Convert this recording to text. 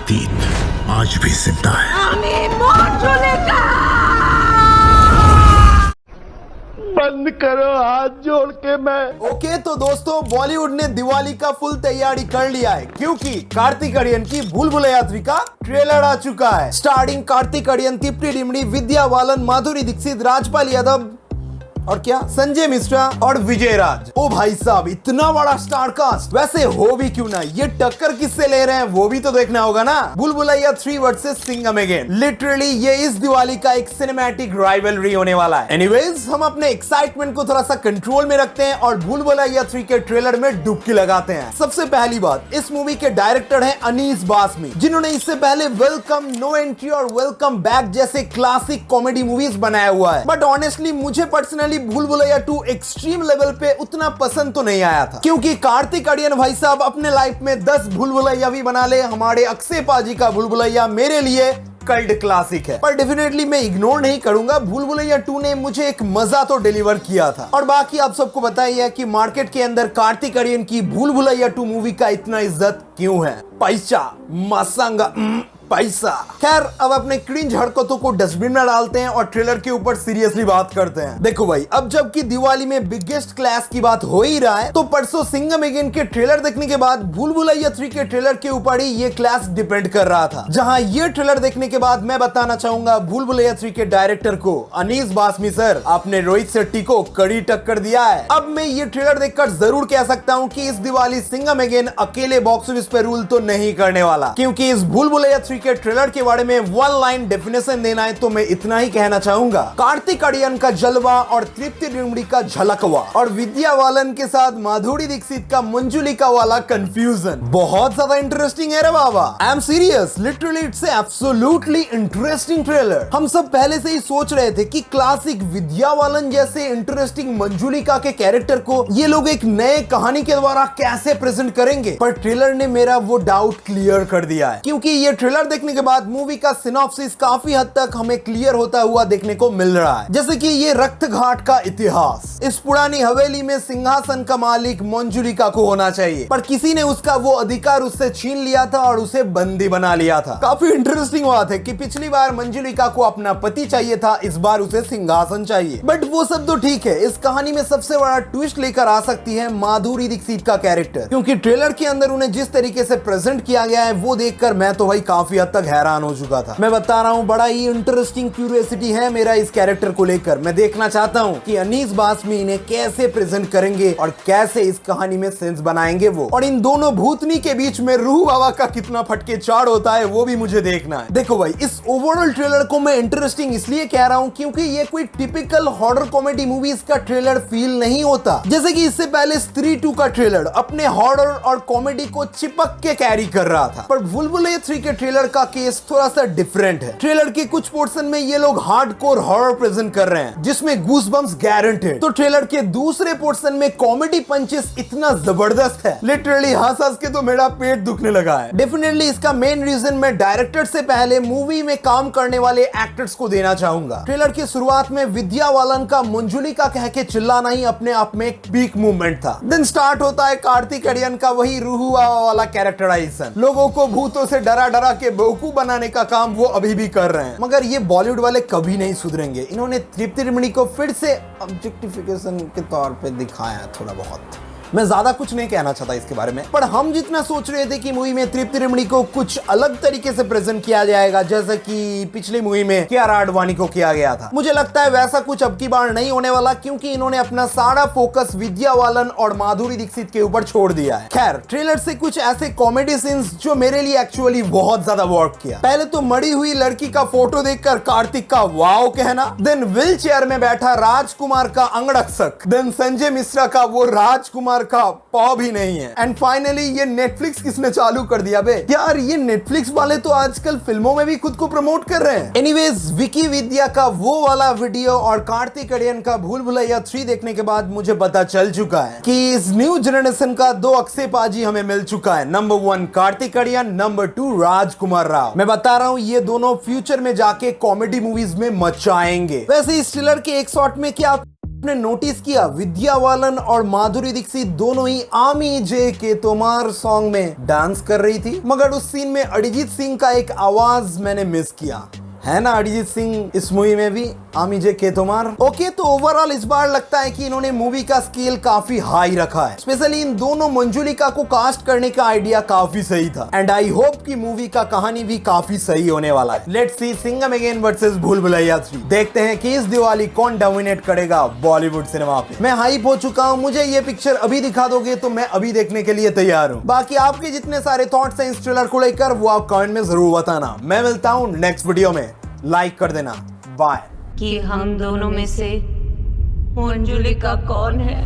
अतीत आज भी जिंदा है। बंद करो हाथ जोड़ के मैं। ओके तो दोस्तों, बॉलीवुड ने दिवाली का फुल तैयारी कर लिया है क्योंकि कार्तिक आर्यन की भूल भुलैया 3 का ट्रेलर आ चुका है। स्टार्टिंग कार्तिक आर्यन, तृप्ति डिमरी, विद्या बालन, माधुरी दीक्षित, राजपाल यादव और क्या संजय मिश्रा और विजय राज। ओ भाई साहब, इतना बड़ा स्टार कास्ट। वैसे हो भी क्यों ना, ये टक्कर किससे ले रहे हैं वो भी तो देखना होगा ना। भूल Bhulaiyaa 3 versus Singham again. Literally ये इस दिवाली का एक सिनेमैटिक राइवलरी होने वाला है। एनीवेज, हम अपने एक्साइटमेंट को थोड़ा सा कंट्रोल में रखते हैं और भूल भुलैया 3 के ट्रेलर में डुबकी लगाते हैं। सबसे पहली बात, इस मूवी के डायरेक्टर हैं अनीस बासमी, जिन्होंने इससे पहले वेलकम, नो एंट्री और वेलकम बैक जैसे क्लासिक कॉमेडी मूवीज बनाया हुआ है। बट ऑनेस्टली मुझे पर्सनली भूल भुलैया 2 एक्सट्रीम लेवल पे उतना पसंद तो नहीं आया था, क्योंकि कार्तिक आर्यन भाई साहब अपने लाइफ में 10 भूल भुलैया भी बना ले, हमारे अक्षय पाजी का भूल भुलैया मेरे लिए कल्ट क्लासिक है। पर डेफिनेटली मैं इग्नोर नहीं करूंगा, भूल भुलैया 2 ने मुझे एक मजा तो डिलीवर किया था। और बाकी आप सबको पता ही है कि मार्केट के अंदर कार्तिक आर्यन की भूल भुलैया 2 मूवी का इतना इज्जत क्यों है। पैसा मसांगा पैसा। खैर, अब अपने क्रिंज हरकतों को डस्टबिन में डालते हैं और ट्रेलर के ऊपर सीरियसली बात करते हैं। देखो भाई, अब जबकि दिवाली में बिगेस्ट क्लैश की बात हो ही रहा है, तो परसों सिंघम अगेन के ट्रेलर देखने के बाद भूल भुलैया 3 के ट्रेलर के ऊपर ही ये क्लैश डिपेंड कर रहा था। जहां ये ट्रेलर देखने के बाद मैं बताना चाहूंगा भूल भुलैया 3 के डायरेक्टर को, अनीस बासमी सर, आपने रोहित शेट्टी को कड़ी टक्कर दिया है। अब मैं ये ट्रेलर देखकर जरूर कह सकता हूं कि इस दिवाली सिंघम अगेन अकेले बॉक्स ऑफिस पे रूल तो नहीं करने वाला, क्योंकि इस भूल भुलैया 3 के ट्रेलर के बारे में वन लाइन डेफिनेशन देना है तो मैं इतना ही कहना चाहूंगा। कार्तिक आर्यन का जलवा और तृप्ति डिमरी का झलकवा और विद्या बालन के साथ माधुरी दीक्षित का मंजुलिका वाला कंफ्यूजन बहुत ज्यादा इंटरेस्टिंग है रे बाबा। I am serious, literally it's absolutely interesting trailer. हम सब पहले से ही सोच रहे थे कि क्लासिक विद्या बालन जैसे इंटरेस्टिंग मंजुलिका के कैरेक्टर को ये लोग एक नए कहानी के द्वारा कैसे प्रेजेंट करेंगे, पर ट्रेलर ने मेरा वो डाउट क्लियर कर दिया है, क्योंकि ये ट्रेलर देखने के बाद मूवी का सिनॉप्सिस काफी हद तक हमें क्लियर होता हुआ देखने को मिल रहा है। जैसे कि ये रक्त घाट का इतिहास, इस पुरानी हवेली में सिंहासन का मालिक मंजुलिका को होना चाहिए, पर किसी ने उसका वो अधिकार उससे छीन लिया था और उसे बंदी बना लिया था। काफी इंटरेस्टिंग बात है कि पिछली बार मंजुलिका को अपना पति चाहिए था, इस बार उसे सिंहासन चाहिए। बट वो सब तो ठीक है, इस कहानी में सबसे बड़ा ट्विस्ट लेकर आ सकती है माधुरी दीक्षित का कैरेक्टर, क्योंकि ट्रेलर के अंदर उन्हें जिस तरीके से प्रेजेंट किया गया है वो देखकर मैं तो भाई काफी हद तक हैरान हो चुका था। मैं बता रहा हूँ, बड़ा ही इंटरेस्टिंग क्यूरियोसिटी है मेरा इस कैरेक्टर को लेकर। मैं देखना चाहता हूँ कि अनीस बासमी इन्हें कैसे प्रेजेंट करेंगे और कैसे इस कहानी में सेंस बनाएंगे वो, और इन दोनों भूतनी के बीच में रूह बाबा का कितना फटके चाड़ होता है वो भी मुझे देखना है। देखो भाई, इस ओवरऑल ट्रेलर को मैं इंटरेस्टिंग इसलिए कह रहा हूँ क्योंकि ये कोई टिपिकल हॉरर कॉमेडी मूवीज का ट्रेलर फील नहीं होता। जैसे कि इससे पहले स्त्री 2 का ट्रेलर अपने हॉरर और कॉमेडी को चिपक के कैरी कर रहा था, पर भूल भुलैया 3 के ट्रेलर का केस थोड़ा सा डिफरेंट है। ट्रेलर के कुछ पोर्शन में ये लोग हार्डकोर हॉरर प्रेजेंट कर रहे हैं जिसमें गूज़बम्प्स गारंटेड, तो ट्रेलर के दूसरे पोर्शन में कॉमेडी पंचेस इतना जबरदस्त है, लिटरली हंस-हंस के तो मेरा पेट दुखने लगा है। डेफिनेटली इसका मेन रीजन मैं डायरेक्टर से पहले मूवी में काम करने वाले एक्टर्स को देना चाहूंगा। ट्रेलर की शुरुआत में विद्या बालन का मंजुलिका कह के चिल्लाना ही अपने आप में एक पीक मूवमेंट था। देन स्टार्ट होता है कार्तिक आर्यन का वही रूहुआ वाला कैरेक्टराइजेशन, लोगों को भूतों से डरा डरा के बेवकूफ बनाने का काम वो अभी भी कर रहे हैं। मगर ये बॉलीवुड वाले कभी नहीं सुधरेंगे। इन्होंने तृप्ति डिमरी को फिर से ऑब्जेक्टिफिकेशन के तौर पे दिखाया थोड़ा बहुत। मैं ज्यादा कुछ नहीं कहना चाहता इसके बारे में, पर हम जितना सोच रहे थे कि मूवी में तृप्ति डिमरी को कुछ अलग तरीके से प्रेजेंट किया जाएगा, जैसे कि पिछली मूवी में कियारा आडवाणी को किया गया था, मुझे लगता है वैसा कुछ अब की बार नहीं होने वाला, क्योंकि इन्होंने अपना सारा फोकस विद्या बालन और माधुरी दीक्षित के ऊपर छोड़ दिया है। खैर, ट्रेलर से कुछ ऐसे कॉमेडी सीन्स जो मेरे लिए एक्चुअली बहुत ज्यादा वर्क किया। पहले तो मरी हुई लड़की का फोटो देखकर कार्तिक का वाव कहना, देन व्हील चेयर में बैठा राजकुमार का अंगड़क्षक, देन संजय मिश्रा का वो राजकुमार का पाव भी नहीं है, एंड फाइनली ये नेटफ्लिक्स किसने चालू कर दिया बे यार। ये नेटफ्लिक्स वाले तो आजकल फिल्मों में भी खुद को प्रमोट कर रहे हैं। एनीवेज, विकी विद्या का वो वाला वीडियो और कार्तिक आर्यन का भूल भुलैया 3 देखने के बाद मुझे पता चल चुका है कि इस न्यू जनरेशन का 2 अक्षय पाजी हमें मिल चुका है। नंबर 1 कार्तिक आर्यन, नंबर 2 राजकुमार राव। मैं बता रहा हूँ, ये दोनों फ्यूचर में जाके कॉमेडी मूवीज में मचाएंगे। वैसे इस ट्रेलर के एक शॉट में क्या आपने नोटिस किया विद्या बालन और माधुरी दीक्षित दोनों ही आमी जे के तोमार सॉन्ग में डांस कर रही थी, मगर उस सीन में अरिजीत सिंह का एक आवाज मैंने मिस किया, है ना अरिजीत सिंह इस मूवी में भी आमी जे के तोमार। ओके, तो ओवरऑल इस बार लगता है कि इन्होंने मूवी का स्केल काफी हाई रखा है, स्पेशली इन दोनों मंजुलिका को कास्ट करने का आइडिया काफी सही था एंड आई होप कि मूवी का कहानी भी काफी सही होने वाला है। Let's see Singham again versus भूल भुलैया 3। देखते हैं कि इस दिवाली कौन डोमिनेट करेगा बॉलीवुड सिनेमा पे। मैं हाइप हो चुका हूँ, मुझे ये पिक्चर अभी दिखा दोगे तो मैं अभी देखने के लिए तैयार हूँ। बाकी आपके जितने सारे थॉट्स हैं इस ट्रेलर को लेकर वो आप कमेंट में जरूर बताना। मैं मिलता हूँ नेक्स्ट वीडियो में, लाइक कर देना, बाय। कि हम दोनों में से मंजुलिका कौन है।